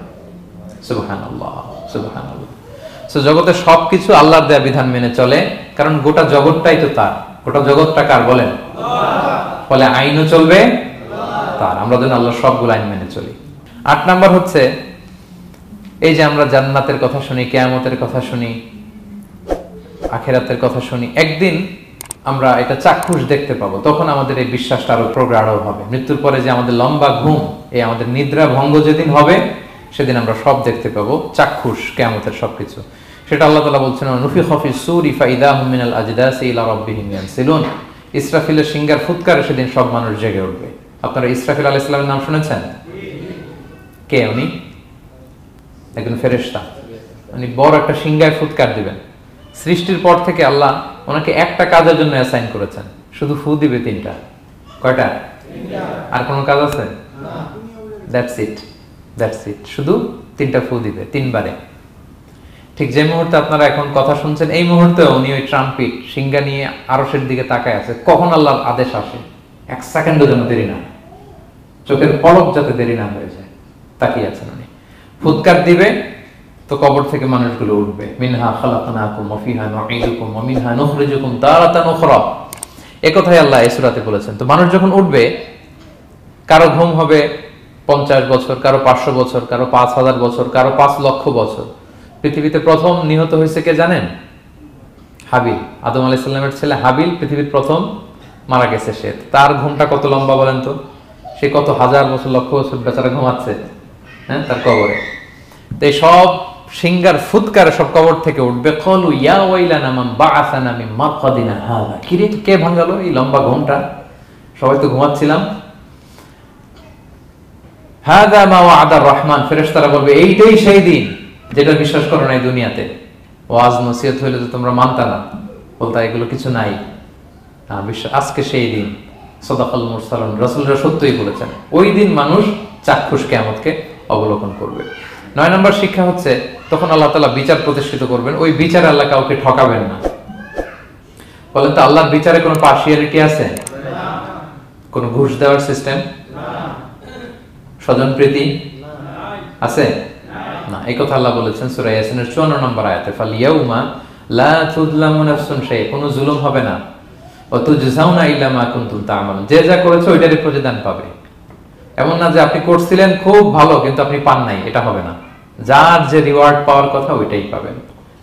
সুবহানাল্লাহ, সুবহানাল্লাহ। সো জগতের সবকিছু আল্লাহর দেয়া বিধান মেনে চলে, কারণ গোটা জগৎটাই তো তার। গোটা জগৎটা কার বলেন? ফলে আইনও চলবে তার। আমরা যেন আল্লাহর সবগুলো আইন মেনে চলি। 8 নাম্বার হচ্ছে, এই যে আমরা জান্নাতের কথা শুনি, কিয়ামতের কথা শুনি, আখিরাতের কথা শুনি, একদিন আমরা এটা চাক্ষুষ দেখতে পাবো, তখন আমাদের এই বিশ্বাসটা আরো প্রগাঢ় হবে। মৃত্যুর পরে যে আমাদের লম্বা ঘুম, এই আমাদের নিদ্রা ভঙ্গ যেদিন হবে, সেদিন আমরা সব দেখতে পাবো, চাক্ষুষ কিয়ামতের সবকিছু। সেটা আল্লাহ তাআলা বলছেন, নুফিখা ফিস সূরি ফাইদাহুম মিনাল আজদাসি ইলা রাব্বিহিম ইয়ানসিলুন, ইসরাফিলের সিংহার ফুৎকারে সেদিন সব মানুষ জেগে উঠবে। আপনারা ইসরাফিল আলাইহিস সালামের নাম শুনেছেন? কে উনি? একজন ফেরেশতা। উনি বড় একটা সিংহায় ফুৎকার দিবেন। সৃষ্টির পর থেকে আল্লাহ ওনাকে একটা কাজের জন্য অ্যাসাইন করেছেন, শুধু ফু দিবে 3টা। কয়টা? 3টা। আর কোনো কাজ আছে? না। দ্যাটস ইট, দ্যাটস ইট, শুধু 3টা ফু দিবে, 3 বারে। ঠিক যে মুহূর্তে আপনারা এখন কথা শুনছেন, এই মুহূর্তে উনি ওই ট্রাম্পিট সিংহা নিয়ে আরশের দিকে তাকায় আছে, কখন আল্লাহর আদেশ আসে, 1 সেকেন্ডের জন্য দেরি না, চোখের পলক যাতে দেরি না হয়ে যায়, তাকিয়ে আছেন উনি। ফুৎকার দিবে তো কবর থেকে মানুষগুলো উঠবে। মিনহা খালাকনাকুম ওয়া ফিহা নুঈদুকুম ওয়া মিনহা নুখরিজুকুম তারাতান উখরা, এই কথাই আল্লাহ এই সূরাতে বলেছেন। তো মানুষ যখন উঠবে, কারো ঘুম হবে 50 বছর, কারো 500 বছর, কারো 5000 বছর, কারো 5 লক্ষ বছর। পৃথিবীতে প্রথম নিহত হয়েছে কে জানেন? হাবিল, আদম আলাইহিস সালামের ছেলে হাবিল পৃথিবীর প্রথম মারা গেছে। সে, তার ঘুমটা কত লম্বা বলেন তো? সে কত হাজার বছর, লক্ষ বছর বেচারা ঘুমাচ্ছে, হ্যাঁ, তার কবরে। তো এই সব সিংহার ফুৎকারে সব কবর থেকে উঠবে। ক্বালু ইয়া ওয়াইলানা মান বাআসানা মিন মারকাদিনা হাযা, কি রে, কে ভাঙালো এই লম্বা ঘুমটা? সবাই তো ঘুমাচ্ছিলাম। হাযা মা ওয়া'দার রহমান, ফেরেশতারা বলবে এইটাই সেই দিন যেটা বিশ্বাস করো না এই দুনিয়াতে। ওয়াজ নসিহত হইলে তো তোমরা মানতা না, বলতা এগুলো কিছু নাই। আজকে সেই দিন। সাদাকাল মুরসালুন, রাসূলরা সত্যই বলেছেন। ওই দিন মানুষ চাক্ষুষ কিয়ামতকে অবলোকন করবে। 9 নম্বর শিক্ষা হচ্ছে, তখন আল্লাহ তাআলা বিচার প্রতিষ্ঠিত করবেন। ওই বিচারে আল্লাহ কাউকে ঠকাবেন না। বলেন তো, আল্লাহর বিচারে কোনো পার্সিয়ালিটি আছে? না। কোনো ঘুষ দেওয়ার সিস্টেম? না। স্বজনপ্রীতি আছে? না। এই কথা আল্লাহ বলেছেন সূরা ইয়াসিনের 54 নম্বর আয়াতে, ফালিয়াউমা লা তুযলামু নাফসুন শাই, কোনো জুলুম হবে না। ওয়া তুজজাউনা ইল্লা মা কুনতুম তা'মালুন, যে যা করেছে ওইটারই প্রতিদান পাবে। এমন না যে আপনি করছিলেন খুব ভালো কিন্তু আপনি পান নাই, এটা হবে না। যার যে রিওয়ার্ড পাওয়ার কথা ওইটাই পাবেন,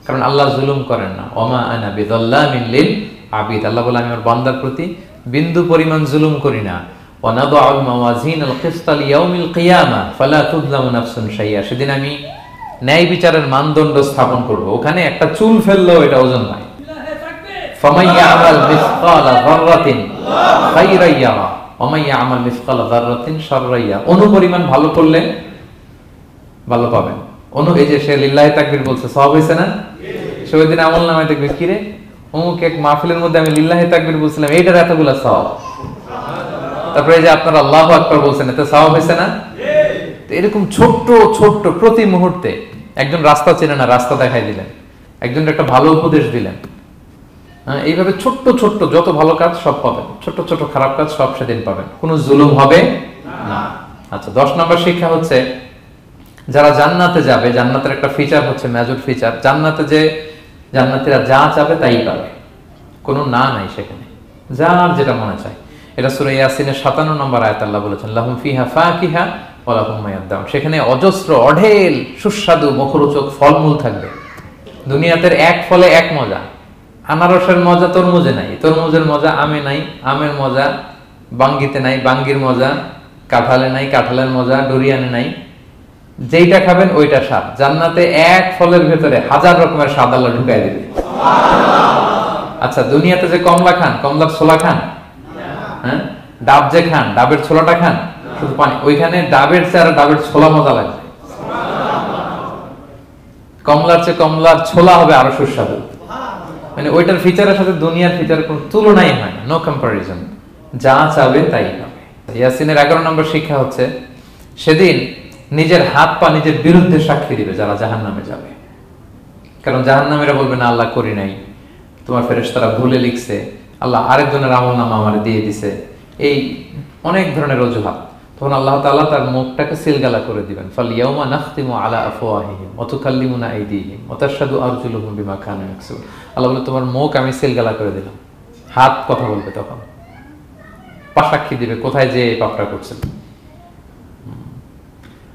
কারণ আল্লাহ জুলুম করেন না। ওমা আনা বিযাল্লামিন লিল আবিদ, আল্লাহ বলে আমি আমার বান্দার প্রতি বিন্দু পরিমাণ জুলুম করি না। ওয়া নাদউল মাওয়াজিনাল কিসতা লিয়াউমিল কিয়ামা ফালা তুযলামু নাফসুন শাইআ, সেদিন আমি ন্যায় বিচারের মানদণ্ড স্থাপন করব, ওখানে একটা চুল ফেললেও এটা ওজন নাই। ফামান ইয়ামাল মিসকালা যাররাতিন খায়রান ইয়ারা ওয়া মান ইয়ামাল মিসকালা যাররাতিন শাররান ইয়ারা। অনুপরিমাণ ভালো করলে ভালো পাবেন। এই যে সে লিল্লাহি তাকবীর বলছে, সওয়াব হইছে না? সে ওই দিন আমলনামায় দেখবে কি রে, অমুক এক মাহফিলের মধ্যে আমি লিল্লাহি তাকবীর বলছিলাম, এইটার এতগুলা সওয়াব। তারপরে এই যে আপনারা আল্লাহু আকবার বলছেন, এতে সওয়াব হইছে না? এরকম ছোট্ট ছোট্ট প্রতি মুহূর্তে একজন রাস্তা চেনে না, রাস্তা দেখাই দিলেন, একজন একটা ভালো উপদেশ দিলেন। হ্যাঁ, এইভাবে ছোট্ট ছোট্ট যত ভালো কাজ সব পাবেন, ছোট্ট ছোট্ট খারাপ কাজ সব সেদিন পাবেন, কোনো জুলুম হবে না। আচ্ছা, 10 নম্বর শিক্ষা হচ্ছে যারা জান্নাতে যাবে, জান্নাতের একটা ফিচার হচ্ছে, মেজর ফিচার, জান্নাতে যে জান্নাতীরা যা চাবে তাই পাবে, কোনো না নাই সেখানে, যার যেটা মনে চায়। এটা সূরা ইয়াসিনের 57 নম্বর আয়াত আল্লাহ বলেছেন, লাহুম ফিহা ফাকিহা ওয়া লাহুম মা ইয়াদদাউন। সেখানে অজস্র অঢেল সুস্বাদু মুখরোচক ফলমূল থাকবে। দুনিয়াতে এক ফলে এক মজা, আনারসের মজা তরমুজে নাই, তরমুজের মজা আমে নাই, আমের মজা বাঙ্গিতে নাই, বাঙ্গির মজা কাঁঠালে নাই, কাঁঠালের মজা ডুরিয়ানে নাই। যেইটা খাবেন ওইটা স্বাদ। জান্নাতে এক ফলের ভেতরে হাজার রকমের স্বাদ আল্লাহ ঢুকাই দিবে। আচ্ছা, দুনিয়াতে যে কমলা খান, কমলার ছোলা খান, হ্যাঁ, ডাব যে খান, ডাবের ছোলাটা খান, শুধু পানি, ওইখানে ডাবের চেয়ে ডাবের ছোলা মজা লাগবে। কমলার চেয়ে কমলার ছোলা হবে আরো সুস্বাদু। মানে ওইটার ফিচারের সাথে দুনিয়ার ফিচারের কোনো তুলনাই হয় না, নো কম্পারিজন। যা চাবে তাই পাবে। ইয়াসিনের 11 নম্বর শিক্ষা হচ্ছে সেদিন নিজের হাত পা নিজের বিরুদ্ধে সাক্ষী দিবে যারা জাহান্নামে যাবে। কারণ জাহান্নামীরা বলবে না আল্লাহ করি নাই, তোমার ফেরেশতারা ভুলে লিখছে, আল্লাহ আরেকজনের আমলনামা আমারে দিয়ে দিছে, এই অনেক ধরনের অজুহাত। তখন আল্লাহ তাআলা তার মুখটাকে সিলগালা করে দিবেন। ফাল ইয়াউমা নাখতিমু আলা আফওয়াহিহিম ওয়া তুকাল্লিমুনা আইদিহিম ওয়া তাশহাদু আরজুলুহুম বিমা কানু ইয়াকসিবুন। আল্লাহ বলে তোমার মুখ আমি সিলগালা করে দিলাম, হাত কথা বলবে, তখন পা সাক্ষী দিবে কোথায় যে এই পাপটা করছেন।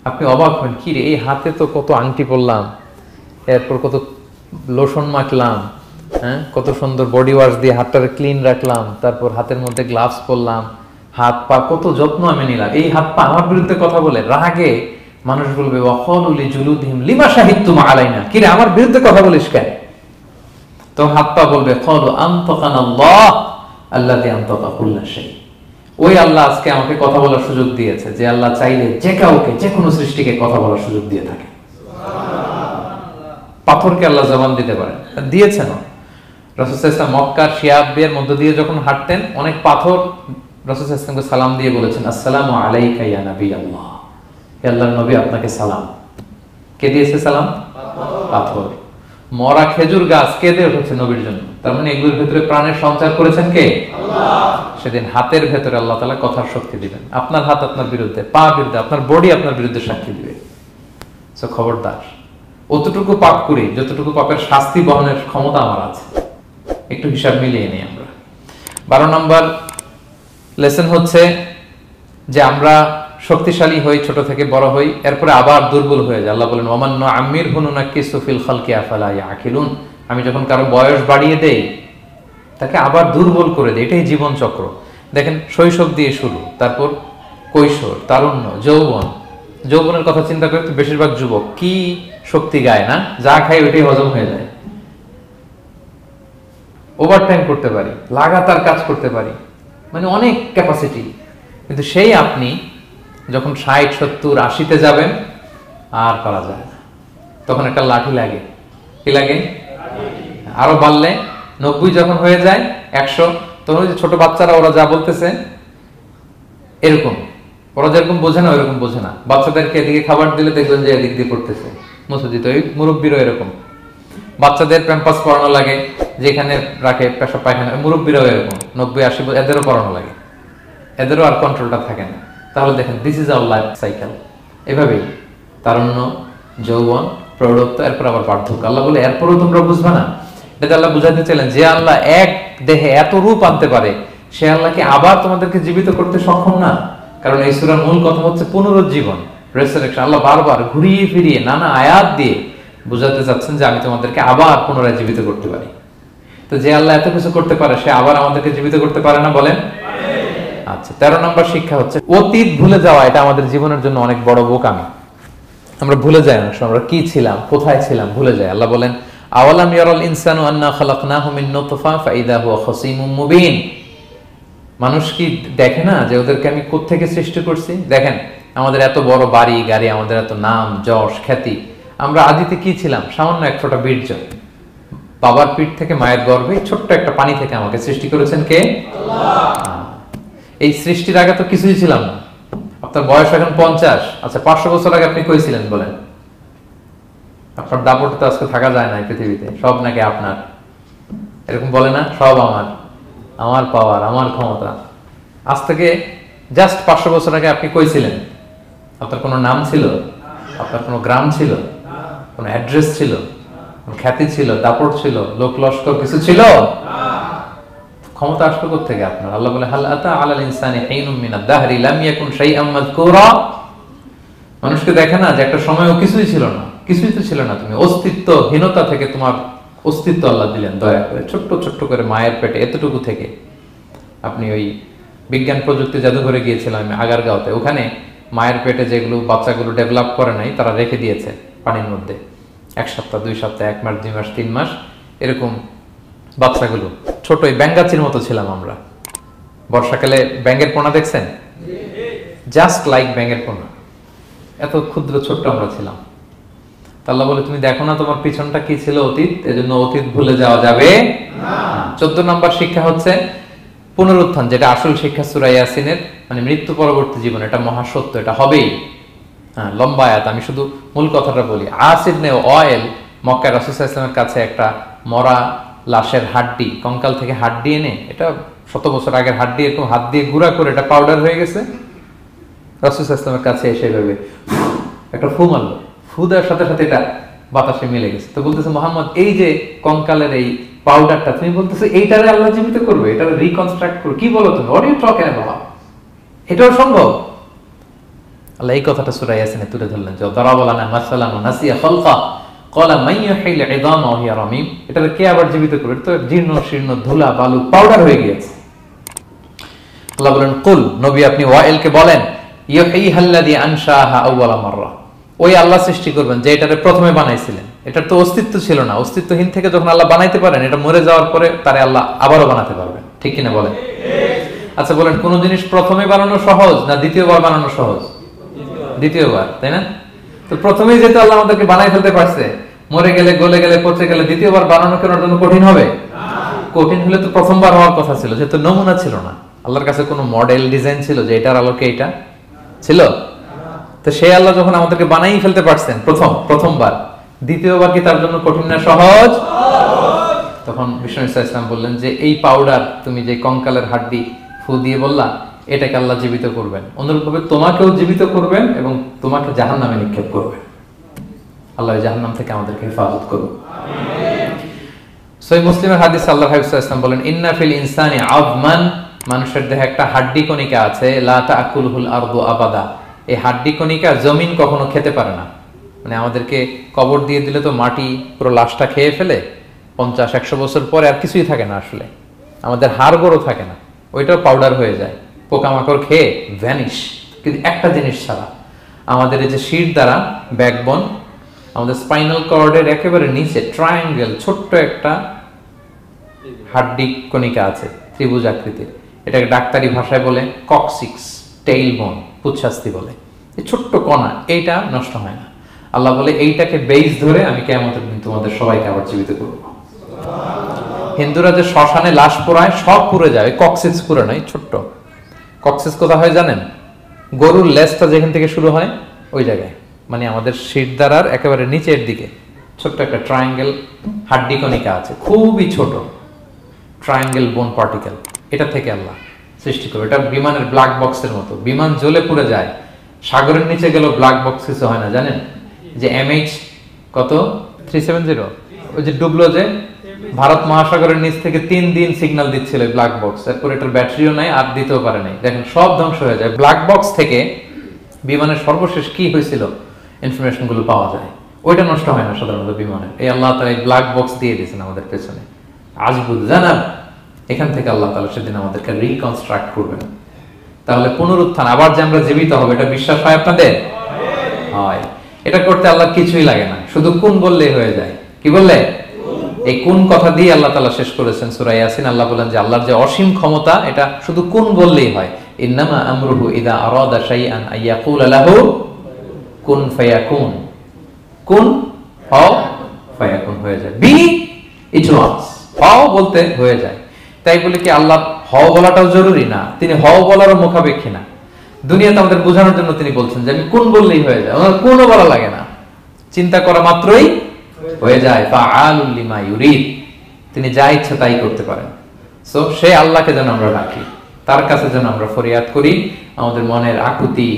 আপনি অবাক হন, কি রে, এই হাতে তো কত আংটি পরলাম, এরপর কত লোশন মাখলাম, হ্যাঁ, কত সুন্দর বডি ওয়াশ দিয়ে হাতটাকে ক্লিন রাখলাম, তারপর হাতের মধ্যে গ্লাভস পরলাম, হাত পা কত যত্ন আমি নিলাম, এই হাত পা আমার বিরুদ্ধে কথা বলে। রাগে মানুষ বলবে ওয়াকালু লিজুলুদিহিম লিমা শাহিদতুম আলাইনা, কি রে আমার বিরুদ্ধে কথা বলিস কেন? তো হাত পা বলবে ক্বালু আনতাকানাল্লাহ আল্লাযী আনতাকা কুল্লা শাই। ওই আল্লাহ আজকে আমাকে কথা বলার সুযোগ দিয়েছে, যে আল্লাহ চাইলে যে কাউকে যে কোনো সৃষ্টিকে কথা বলার সুযোগ দিয়ে থাকে। পাথরকে আল্লাহ জবান দিতে পারেন, দিয়েছেন। রাসূল সাল্লাল্লাহু আলাইহি ওয়াসাল্লাম মক্কার শিয়াবের মধ্য দিয়ে যখন হাঁটতেন, অনেক পাথর রাসূল সাল্লাল্লাহু আলাইহি ওয়াসাল্লামকে সালাম দিয়ে বলেছেন, আসসালামু আলাইকা ইয়া নবী আল্লাহ, হে আল্লাহর নবী আপনাকে সালাম। কে দিয়েছে সালাম? পাথর। মরা খেজুর গাছ কেঁদে উঠেছে নবীর জন্য, তার মানে এগুলোর ভিতরে প্রাণের সঞ্চার করেছেন কে? আল্লাহ। সেদিন হাতের ভেতরে আল্লাহ তাআলা কথার শক্তি দিবেন। আপনার হাত আপনার বিরুদ্ধে, পা বিরুদ্ধে, আপনার বডি আপনার বিরুদ্ধে সাক্ষী দিবে। সো খবরদার, অতটুকু পাপ করি যতটুকু পাপের শাস্তি বহনের ক্ষমতা আমার আছে, একটু হিসাব মিলিয়ে নিই আমরা। 12 নম্বর লেসন হচ্ছে যে আমরা শক্তিশালী হই, ছোট থেকে বড় হই, এরপরে আবার দুর্বল হয়ে যায়। আল্লাহ বলেন ওমান নুআম্মিরহু নুনাক্কিসু ফিল খালকি আফালা ইয়াকিলুন। আমি যখন কারো বয়স বাড়িয়ে দেই তাকে আবার দুর্বল করে দেই। এটাই জীবন চক্র। দেখেন, শৈশব দিয়ে শুরু, তারপর কৈশোর, তারুণ্য, যৌবন। যৌবনের কথা চিন্তা করে তো বেশিরভাগ যুবক কি শক্তি গায় না, যা খায় ওইটাই হজম হয়ে যায়। ওভারটাইম করতে পারি, লাগাতার কাজ করতে পারি, মানে অনেক ক্যাপাসিটি। কিন্তু সেই আপনি যখন 60, 70, 80-তে যাবেন আর পারা যায় না, তখন একটা লাঠি লাগে। কি লাগে? আরো বাড়লে 90 যখন হয়ে যায়, 100, তখন ওই যে ছোট বাচ্চারা ওরা যা বলতেছে এরকম, ওরা যেরকম বোঝে না ওইরকম বোঝে না। বাচ্চাদেরকে এদিকে খাবার দিলে দেখবেন যে এদিক দিয়ে করতেছে মসজিদে। ওই মুরব্বীরও এরকম, বাচ্চাদের প্যাম্পাস পরানো লাগে, যেখানে রাখে পেশাব পায়খানা, মুরব্বীরাও এরকম 90, 80 এদেরও পরানো লাগে, এদেরও আর কন্ট্রোলটা থাকে না। তাহলে দেখেন, this is our life cycle. এভাবেই তারুণ্য, যৌবন, প্রৌঢ়ত্ব, এরপর আবার বার্ধক্য। আল্লাহ বলে এরপরও তোমরা বুঝবে না। এটা আল্লাহ বুঝাতে চাইলেন যে আল্লাহ এক দেহে এত রূপ আনতে পারে, সে আল্লাহকে আবার তোমাদেরকে জীবিত করতে সক্ষম না? কারণ এই সূরার মূল কথা হচ্ছে পুনরুজ্জীবন, রেসারেকশন। আল্লাহ বারবার ঘুরিয়ে ফিরিয়ে নানা আয়াত দিয়ে বুঝাতে চাচ্ছেন যে আমি তোমাদেরকে আবার পুনরায় জীবিত করতে পারি। তো যে আল্লাহ এত কিছু করতে পারে, সে আবার আমাদেরকে জীবিত করতে পারে না? বলেন। আচ্ছা, 13 নম্বর শিক্ষা হচ্ছে অতীত ভুলে যাওয়া। এটা আমাদের জীবনের জন্য অনেক বড় বোকামি। আমরা ভুলে যাই, অনেক সময় আমরা কি ছিলাম, কোথায় ছিলাম ভুলে যাই। আল্লাহ বলেন আওয়ালাম ইয়ারাল ইনসানু আন্না খালাকনাহু মিন নুতফা ফাইদা হুয়া খাসীমুম মুবিন। মানুষ কি দেখে না যে ওদেরকে আমি কোত্থেকে সৃষ্টি করছি? দেখেন আমাদের এত বড় বাড়ি গাড়ি, আমাদের এত নাম যশ খ্যাতি, আমরা আদিতে কি ছিলাম? সামান্য এক ফোঁটা বীর্য। বাবার পিঠ থেকে মায়ের গর্ভে ছোট্ট একটা পানি থেকে আমাকে সৃষ্টি করেছেন কে? আল্লাহ। এই সৃষ্টির আগে তো কিছুই ছিলাম না। আপনার বয়স এখন 50, আচ্ছা 500 বছর আগে আপনি কই ছিলেন বলেন? আপনার দাপটে তো আজকে থাকা যায় না এই পৃথিবীতে, সব নাকি আপনার, এরকম বলে না? সব আমার, আমার পাওয়ার, আমার ক্ষমতা। আজ থেকে জাস্ট 500 বছর আগে আপনি কই ছিলেন? আপনার কোনো নাম ছিল? আপনার কোনো গ্রাম ছিল? কোনো অ্যাড্রেস ছিল? কোনো খ্যাতি ছিল? দাপট ছিল? লোক লস্কর কিছু ছিল? ক্ষমতা আসলো কোত্থেকে আপনার? আল্লাহ বলে হাল আতা আলাল ইনসানি হিনুম মিনাদ দাহরি লাম ইয়াকুন শাইআম মাযকুরা। মানুষকে দেখে না যে একটা সময়ও কিছুই ছিল না? কিছুই তো ছিল না, তুমি অস্তিত্বহীনতা থেকে তোমার অস্তিত্ব আল্লাহ দিলেন দয়া করে। ছোট্ট ছোট্ট করে মায়ের পেটে এতটুকু থেকে আপনি ওই বিজ্ঞান প্রযুক্তি জাদুঘরে গিয়েছিলাম আগারগাঁওতে, ওখানে মায়ের পেটে যেগুলো বাচ্চাগুলো ডেভেলপ করে নাই তারা রেখে দিয়েছে পানির মধ্যে 1 সপ্তাহ 2 সপ্তাহ 1 মাস 2 মাস 3 মাস এরকম বাচ্চাগুলো ছোট, ওই ব্যাঙ্গাচির মতো ছিলাম আমরা। বর্ষাকালে ব্যাঙের পোনা দেখছেন? জাস্ট লাইক ব্যাঙের পোনা, এত ক্ষুদ্র ছোট্ট আমরা ছিলাম। আল্লাহ বলে তুমি দেখো না তোমার পিছনটা কি ছিল? অতীত, এজন্য অতীত ভুলে যাওয়া যাবে না। 14 নম্বর শিক্ষা হচ্ছে পুনরুত্থান, যেটা আসল শিক্ষা সূরা ইয়াসিনের, মানে মৃত্যু পরবর্তী জীবন, এটা মহাসত্য, এটা হবেই। হ্যাঁ, লম্বা আয়াত, আমি শুধু মূল কথাটা বলি। আস ইবনে ওয়াইল মক্কা রাসূল সাল্লাল্লাহু আলাইহি ওয়াসাল্লামের কাছে একটা মরা লাশের হাড্ডি, কঙ্কাল থেকে হাড্ডি এনে, এটা 100 বছর আগের হাড্ডি, এরকম হাত দিয়ে গুঁড়া করে এটা পাউডার হয়ে গেছে। রাসূল সাল্লাল্লাহু আলাইহি ওয়াসাল্লামের কাছে এসে ভাবে একটা ফু মারলো, ফু দেওয়ার সাথে সাথে এটা বাতাসে মিলে গেছে। তো বলতেছে মুহাম্মদ, এই যে কঙ্কালের এই পাউডারটা, তুমি বলতেছো এইটারে আল্লাহ জীবিত করবে, এটারে রিকনস্ট্রাক্ট করবে? কি বলো তুমি? What are you talking about? এটাও সম্ভব? আল্লাহ এই কথাটা সূরা ইয়াসিনে তুলে ধরলেন যে দারাবা লানা মাসালান ওয়া নাসিয়া খালকা ক্বালা মান ইউহিল ইযামা ওয়া হিয়া রামীম। এটারে কে আবার জীবিত করবে? এটা তো জীর্ণ শীর্ণ ধুলা বালু পাউডার হয়ে গিয়েছে। আল্লাহ বলেন কুল, নবী আপনি ওয়াইলকে বলেন, ইউহিহাল্লাযী আনশাহা আউওয়ালা মাররা, ওই আল্লাহ সৃষ্টি করবেন যে এটারে প্রথমে বানাইছিলেন। এটার তো অস্তিত্ব ছিল না, অস্তিত্বহীন থেকে যখন আল্লাহ বানাইতে পারেন, এটা মরে যাওয়ার পরে তারে আল্লাহ আবারও বানাতে পারবেন, ঠিক কিনা বলেন? আচ্ছা বলেন, কোন জিনিস প্রথমে বানানো সহজ না দ্বিতীয়বার বানানো সহজ? দ্বিতীয়বার, তাই না? তো প্রথমেই যেহেতু আল্লাহ আমাদেরকে বানাই ফেলতে পারছে, মরে গেলে গলে গেলে পচে গেলে দ্বিতীয়বার বানানো কেন জন্য কঠিন হবে? কঠিন হলে তো প্রথমবার হওয়ার কথা ছিল, যেহেতু নমুনা ছিল না, আল্লাহর কাছে কোনো মডেল ডিজাইন ছিল যে এটার আলোকে এটা ছিল? তো সেই আল্লাহ যখন আমাদেরকে বানাই ফেলতে পারছেন প্রথমবার, দ্বিতীয়বার কি তার জন্য কঠিন না সহজ? তখন বিষ্ণু ইসলাম বললেন যে এই পাউডার, তুমি যে কঙ্কালের হাড্ডি ফু দিয়ে বললা, এটাকে আল্লাহ জীবিত করবেন, অনুরূপভাবে তোমাকেও জীবিত করবেন এবং তোমাকে জাহান্নামে নিক্ষেপ করবেন। আল্লাহ জাহান্নাম থেকে আমাদেরকে হেফাজত করুন। সহিহ মুসলিমের হাদিস আল্লাহ হাবিব সাল্লাল্লাহু আলাইহি ওয়াসাল্লাম বলেন, ইন্না ফিল ইনসানি আযমান, মানুষের দেহে একটা হাড্ডি কণিকা আছে, লা তাকুলুল আরদু আবাদা, এই হাড্ডি কণিকা জমিন কখনো খেতে পারে না। মানে আমাদেরকে কবর দিয়ে দিলে তো মাটি পুরো লাশটা খেয়ে ফেলে, 50-100 বছর পরে আর কিছুই থাকে না, আসলে আমাদের হাড় গোড়ও থাকে না, ওইটাও পাউডার হয়ে যায়, পোকামাকড় খেয়ে ভ্যানিশ। কিন্তু একটা জিনিস ছাড়া, আমাদের এই যে শির দ্বারা ব্যাকবোন, আমাদের স্পাইনাল কর্ডের একেবারে নিচে ট্রায়াঙ্গেল ছোট্ট একটা হাড্ডি কণিকা আছে, ত্রিভুজ আকৃতির, এটাকে ডাক্তারি ভাষায় বলে কক্সিক্স টেইল বোন, পুচ্ছাস্তি বলে। এই ছোট্ট কণা, এইটা নষ্ট হয় না। আল্লাহ বলে এইটাকে বেইস ধরে আমি কিয়ামতের দিন তোমাদের সবাইকে আবার জীবিত করব। হিন্দুরা যে শ্মশানে লাশ পোড়ায়, সব পুড়ে যায়, কক্সিক্স পুরো নয়, ছোট্ট কক্সিক্স কোথা হয় জানেন? গরুর লেজটা যেখান থেকে শুরু হয় ওই জায়গায়, মানে আমাদের শিরদাঁড়ার একেবারে নিচের দিকে ছোট্ট একটা ট্রায়াঙ্গেল হাড্ডি কণিকা আছে, খুবই ছোট ট্রায়াঙ্গেল বোন পার্টিকেল, এটা থেকে আল্লাহ সৃষ্টি করে। এটা বিমানের ব্ল্যাক বক্সের মতো, বিমান জ্বলে পুড়ে যায়, সাগরের নিচে গেল ব্ল্যাক বক্স কিছু হয় না। জানেন যে MH কত 370, ওই যে ডুবলো, যে ভারত মহাসাগরের নিচ থেকে 3 দিন সিগন্যাল দিচ্ছিল ব্ল্যাক বক্স, এরপর এটার ব্যাটারিও নাই, আর দিতেও পারে নাই, দেখেন সব ধ্বংস হয়ে যায়। ব্ল্যাক বক্স থেকে বিমানের সর্বশেষ কি হয়েছিল ইনফরমেশন গুলো পাওয়া যায়, ওইটা নষ্ট হয় না সাধারণত বিমানের। এই আল্লাহ তাআলা এই ব্ল্যাক বক্স দিয়ে দিয়েছেন আমাদের পেছনে, আজবুল জানাব, এখান থেকে আল্লাহ তাআলা সেদিন আমাদেরকে রিকনস্ট্রাক্ট করবেন। তাহলে পুনরুত্থান, আবার যে আমরা জীবিত হবে, এটা বিশ্বাস হয় আপনাদের? হয়। এটা করতে আল্লাহ কিছুই লাগে না, শুধু কোন বললেই হয়ে যায়। কি বললে? এই কুন কথা দিয়ে আল্লাহ তাআলা শেষ করেছেন সূরা ইয়াসিন। আল্লাহ বলেন যে আল্লাহর যে অসীম ক্ষমতা, এটা শুধু কুন বললেই হয়। ইন্নামা আমরুহু ইযা আরাদা শাইআন আইয়াকুলা লাহু কুন ফায়াকুন। কুন হও, ফায়াকুন হয়ে যায়। বি ইট ওয়াজ, হও বলতে হয়ে যায়। তাই বলে কি আল্লাহ হও বলাটাও জরুরি না, তিনি হও বলারও মুখাপেক্ষী না। দুনিয়াতে আমাদের বোঝানোর জন্য তিনি বলছেন যে আমি কোন বললেই হয়ে যায়, আমার কোনো বলা লাগে না, চিন্তা করা মাত্রই হয়ে যায়। ফাআলুল লিমা ইউরিদ, তিনি যা ইচ্ছা তাই করতে পারেন। সো সে আল্লাহকে যেন আমরা ডাকি, তার কাছে যেন আমরা ফরিয়াদ করি, আমাদের মনের আকুতি,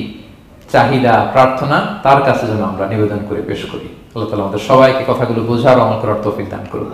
চাহিদা, প্রার্থনা তার কাছে যেন আমরা নিবেদন করে পেশ করি। আল্লাহ তাআলা আমাদের সবাইকে কথাগুলো বোঝার, আমল করার তৌফিক দান করুন।